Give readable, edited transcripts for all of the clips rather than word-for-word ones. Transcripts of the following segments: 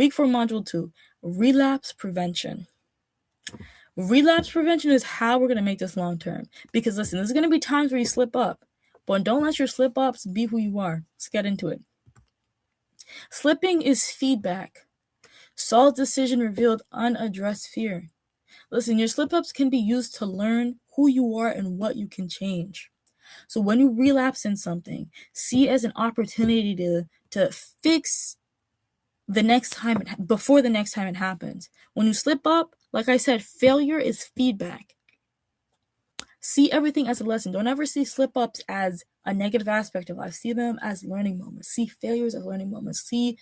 Week 4, Module 2, relapse prevention. Relapse prevention is how we're going to make this long term. Because listen, there's going to be times where you slip up, but don't let your slip ups be who you are. Let's get into it. Slipping is feedback. Saul's decision revealed unaddressed fear. Listen, your slip ups can be used to learn who you are and what you can change. So when you relapse in something, see it as an opportunity to fix the next time, before the next time it happens. When you slip up, like I said, failure is feedback. See everything as a lesson. Don't ever see slip-ups as a negative aspect of life. See them as learning moments. See failures as learning moments. See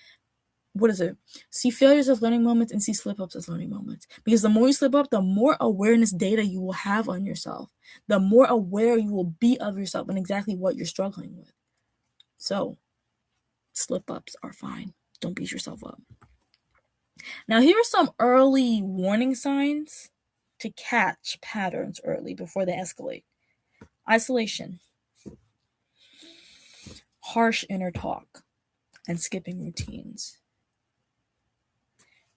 failures as learning moments and see slip-ups as learning moments. Because the more you slip up, the more awareness data you will have on yourself. The more aware you will be of yourself and exactly what you're struggling with. So, slip-ups are fine. Don't beat yourself up. Now, here are some early warning signs to catch patterns early before they escalate. Isolation, harsh inner talk, and skipping routines.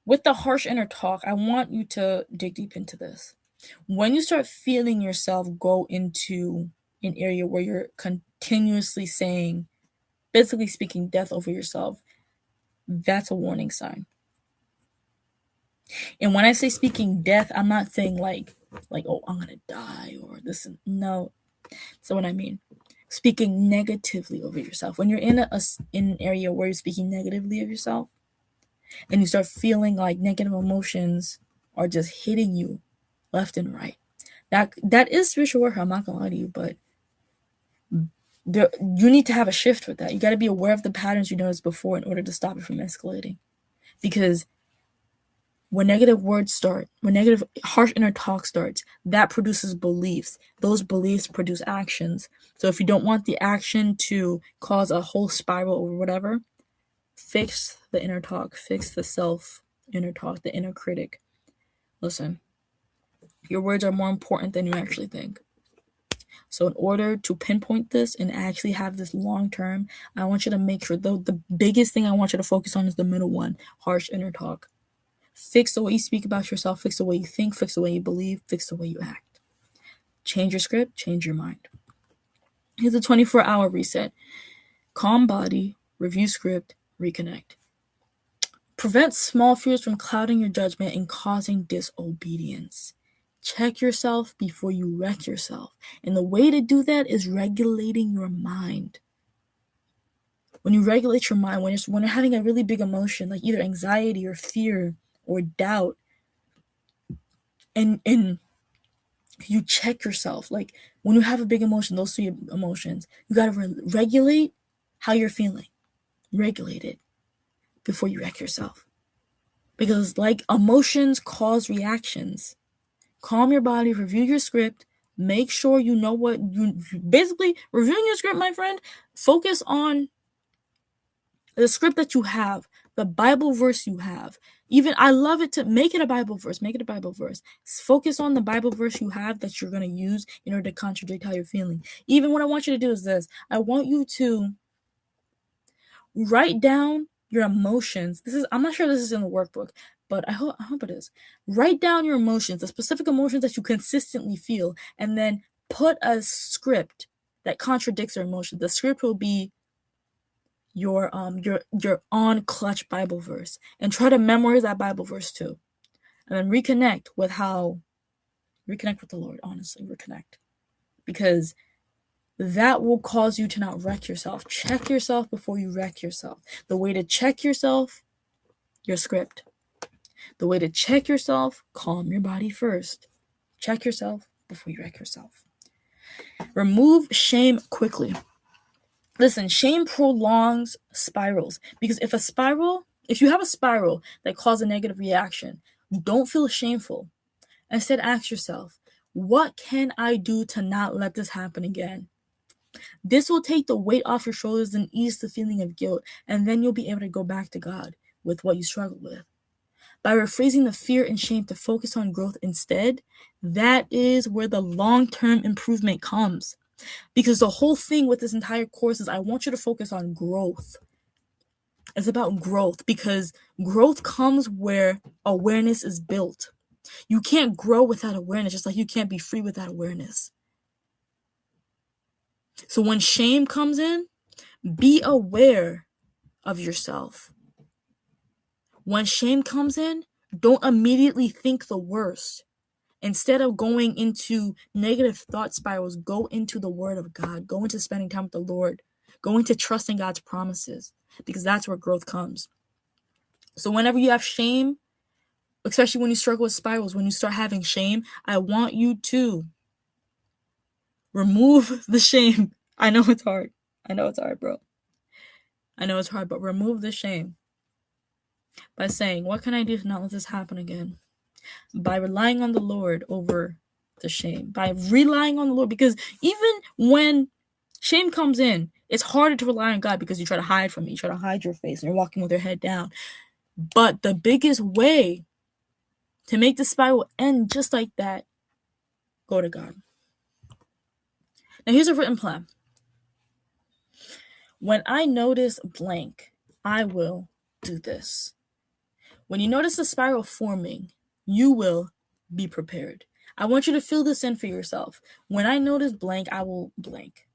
With the harsh inner talk, I want you to dig deep into this. When you start feeling yourself go into an area where you're continuously saying, basically speaking death over yourself, that's a warning sign. And when I say speaking death, I'm not saying like, oh, I'm gonna die or this. No, so what I mean, speaking negatively over yourself. When you're in an area where you're speaking negatively of yourself, and you start feeling like negative emotions are just hitting you left and right, that is spiritual warfare. I'm not gonna lie to you, but you need to have a shift with that. You got to be aware of the patterns you noticed before in order to stop it from escalating, because when negative words start, when negative harsh inner talk starts, that produces beliefs. Those beliefs produce actions. So if you don't want the action to cause a whole spiral or whatever, fix the inner talk, fix the self inner talk, the inner critic. Listen, your words are more important than you actually think. So in order to pinpoint this and actually have this long term, I want you to make sure, the biggest thing I want you to focus on is the middle one, harsh inner talk. Fix the way you speak about yourself, fix the way you think, fix the way you believe, fix the way you act. Change your script, change your mind. Here's a 24-hour reset. Calm body, review script, reconnect. Prevent small fears from clouding your judgment and causing disobedience. Check yourself before you wreck yourself. And the way to do that is regulating your mind. When you regulate your mind, when you're having a really big emotion, like either anxiety or fear or doubt, and you check yourself, like when you have a big emotion, those three emotions, you got to regulate how you're feeling. Regulate it before you wreck yourself. Because like emotions cause reactions. Calm your body, review your script, make sure you know what you basically reviewing your script, my friend. Focus on the script that you have, the Bible verse you have. Even I love it to make it a Bible verse. Make it a Bible verse. Focus on the Bible verse you have that you're going to use in order to contradict how you're feeling. Even what I want you to do is this. I want you to write down your emotions. I'm not sure this is in the workbook, but I hope it is. Write down your emotions, the specific emotions that you consistently feel, and then put a script that contradicts your emotions. The script will be your on clutch Bible verse, and try to memorize that Bible verse too, and then reconnect with the Lord. Honestly, reconnect, because that will cause you to not wreck yourself. Check yourself before you wreck yourself. The way to check yourself, your script. The way to check yourself, calm your body first. Check yourself before you wreck yourself. Remove shame quickly. Listen, shame prolongs spirals, because if you have a spiral that causes a negative reaction, don't feel shameful. Instead, ask yourself, what can I do to not let this happen again? This will take the weight off your shoulders and ease the feeling of guilt, and then you'll be able to go back to God with what you struggle with. By rephrasing the fear and shame to focus on growth instead, that is where the long-term improvement comes. Because the whole thing with this entire course is I want you to focus on growth. It's about growth, because growth comes where awareness is built. You can't grow without awareness, just like you can't be free without awareness. So when shame comes in, be aware of yourself. When shame comes in, don't immediately think the worst. Instead of going into negative thought spirals, go into the Word of God. Go into spending time with the Lord. Go into trusting God's promises, because that's where growth comes. So whenever you have shame, especially when you struggle with spirals, when you start having shame, I want you to remove the shame. I know it's hard. I know it's hard, bro. I know it's hard, but remove the shame by saying, what can I do to not let this happen again? By relying on the Lord over the shame, by relying on the Lord, because even when shame comes in, it's harder to rely on God because you try to hide from it. You try to hide your face and you're walking with your head down. But the biggest way to make the spiral end just like that, go to God. Now here's a written plan. When I notice blank, I will do this. When you notice a spiral forming, you will be prepared. I want you to fill this in for yourself. When I notice blank, I will blank.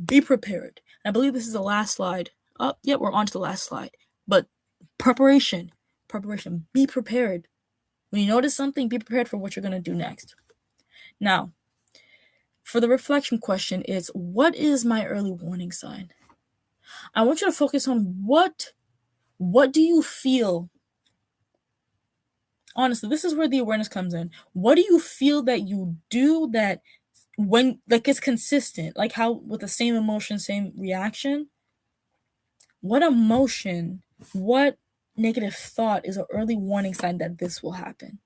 Be prepared. I believe this is the last slide. Oh, yeah, we're on to the last slide. But preparation. Be prepared. When you notice something, be prepared for what you're going to do next. Now, for the reflection question is, what is my early warning sign? I want you to focus on what do you feel? Honestly, this is where the awareness comes in. What do you feel that you do that when, like, it's consistent, like how with the same emotion, same reaction? What emotion, what negative thought is an early warning sign that this will happen?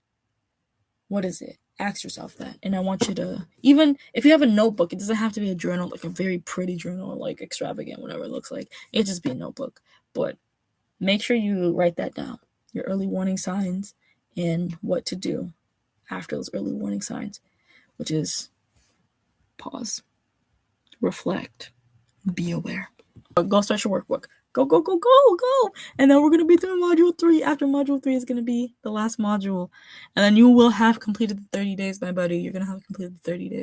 What is it? Ask yourself that. And I want you to, even if you have a notebook, it doesn't have to be a journal, like a very pretty journal, like extravagant, whatever it looks like. It just be a notebook. But make sure you write that down. Your early warning signs and what to do after those early warning signs, which is pause, reflect, be aware. Go start your workbook. Go. And then we're going to be through module 3. After module 3 is going to be the last module. And then you will have completed the 30 days, my buddy. You're going to have completed the 30 days.